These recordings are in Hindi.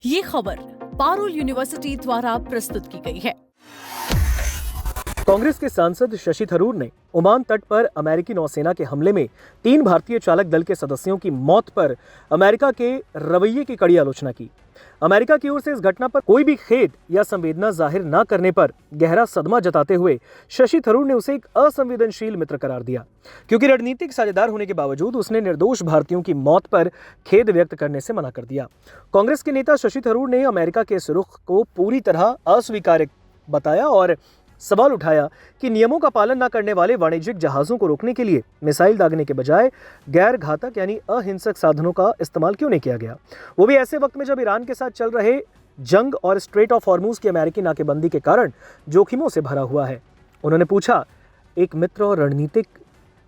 ये खबर पारुल यूनिवर्सिटी द्वारा प्रस्तुत की गई है। कांग्रेस के सांसद शशि थरूर ने ओमान तट पर अमेरिकी नौसेना के हमले में 3 भारतीय चालक दल के सदस्यों की मौत पर अमेरिका के रवैये की कड़ी आलोचना की। अमेरिका की ओर से इस घटना पर कोई भी खेद या संवेदना जाहिर न करने पर गहरा सदमा जताते हुए शशि थरूर ने उसे एक असंवेदनशील मित्र करार दिया, क्योंकि रणनीतिक साझेदार होने के बावजूद उसने निर्दोष भारतीयों की मौत पर खेद व्यक्त करने से मना कर दिया। कांग्रेस के नेता शशि थरूर ने अमेरिका के इस रुख को पूरी तरह अस्वीकार्य बताया और सवाल उठाया कि नियमों का पालन न करने वाले वाणिज्यिक जहाजों को रोकने के लिए मिसाइल दागने के बजाय गैर घातक यानी अहिंसक साधनों का इस्तेमाल क्यों नहीं किया गया, वो भी ऐसे वक्त में जब ईरान के साथ चल रहे जंग और स्ट्रेट ऑफ हॉर्मूज की अमेरिकी नाकेबंदी के कारण जोखिमों से भरा हुआ है। उन्होंने पूछा, एक मित्र और रणनीतिक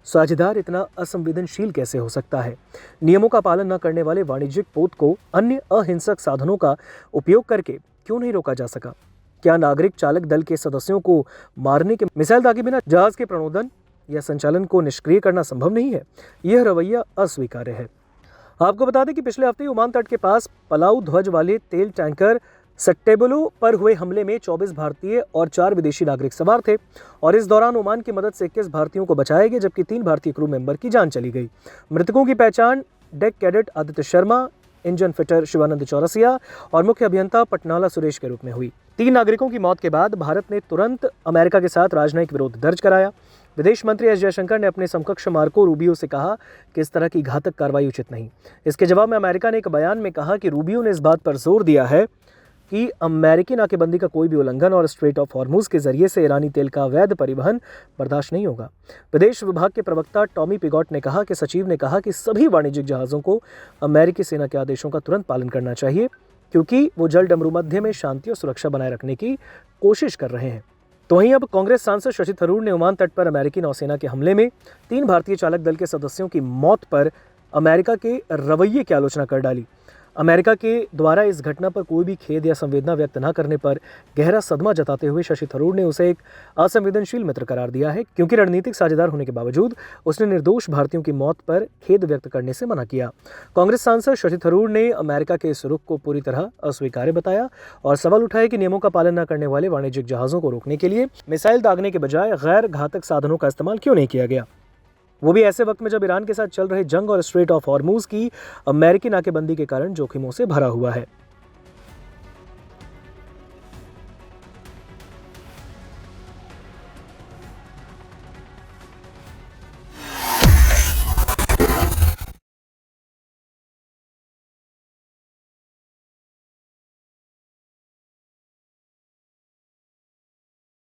साझेदार इतना असंवेदनशील कैसे हो सकता है? नियमों का पालन न करने वाले वाणिज्यिक पोत को अन्य अहिंसक साधनों का उपयोग करके क्यों नहीं रोका जा सका? क्या नागरिक चालक दल के सदस्यों को मारने के मिसाइल दागे बिना जहाज के प्रणोदन या संचालन को निष्क्रिय करना संभव नहीं है? यह रवैया अस्वीकार्य है। आपको बता दें कि पिछले हफ्ते ओमान तट के पास पलाऊ ध्वज वाले तेल टैंकर सट्टेबलो पर हुए हमले में 24 भारतीय और 4 विदेशी नागरिक सवार थे और इस दौरान ओमान की मदद से 21 भारतीयों को बचाया गया, जबकि 3 भारतीय क्रू मेंबर की जान चली गई। मृतकों की पहचान deck cadet Aditya Sharma, engine fitter Shivanand Chaurasia और मुख्य अभियंता पटनाला सुरेश के रूप में हुई। 3 नागरिकों की मौत के बाद भारत ने तुरंत अमेरिका के साथ राजनयिक विरोध दर्ज कराया। विदेश मंत्री एस जयशंकर ने अपने समकक्ष मार्को रूबियो से कहा कि इस तरह की घातक कार्रवाई उचित नहीं। इसके जवाब में अमेरिका ने एक बयान में कहा कि रूबियो ने इस बात पर जोर दिया है कि अमेरिकी नाकेबंदी का कोई भी उल्लंघन और स्ट्रेट ऑफ हॉर्मूज के जरिए से ईरानी तेल का अवैध परिवहन बर्दाश्त नहीं होगा। विदेश विभाग के प्रवक्ता टॉमी पिगॉट ने कहा कि सचिव ने कहा कि सभी वाणिज्यिक जहाज़ों को अमेरिकी सेना के आदेशों का तुरंत पालन करना चाहिए, क्योंकि वो जल डमरूमध्य में शांति और सुरक्षा बनाए रखने की कोशिश कर रहे हैं। तो वहीं अब कांग्रेस सांसद शशि थरूर ने ओमान तट पर अमेरिकी नौसेना के हमले में 3 भारतीय चालक दल के सदस्यों की मौत पर अमेरिका के रवैये की आलोचना कर डाली। अमेरिका के द्वारा इस घटना पर कोई भी खेद या संवेदना व्यक्त न करने पर गहरा सदमा जताते हुए शशि थरूर ने उसे एक असंवेदनशील मित्र करार दिया है, क्योंकि रणनीतिक साझेदार होने के बावजूद उसने निर्दोष भारतीयों की मौत पर खेद व्यक्त करने से मना किया। कांग्रेस सांसद शशि थरूर ने अमेरिका के इस रुख को पूरी तरह अस्वीकार्य बताया और सवाल उठाया कि नियमों का पालन न करने वाले वाणिज्यिक जहाजों को रोकने के लिए मिसाइल दागने के बजाय गैर घातक साधनों का इस्तेमाल क्यों नहीं किया गया, वो भी ऐसे वक्त में जब ईरान के साथ चल रहे जंग और स्ट्रेट ऑफ हॉर्मूज की अमेरिकी नाकेबंदी के कारण जोखिमों से भरा हुआ है।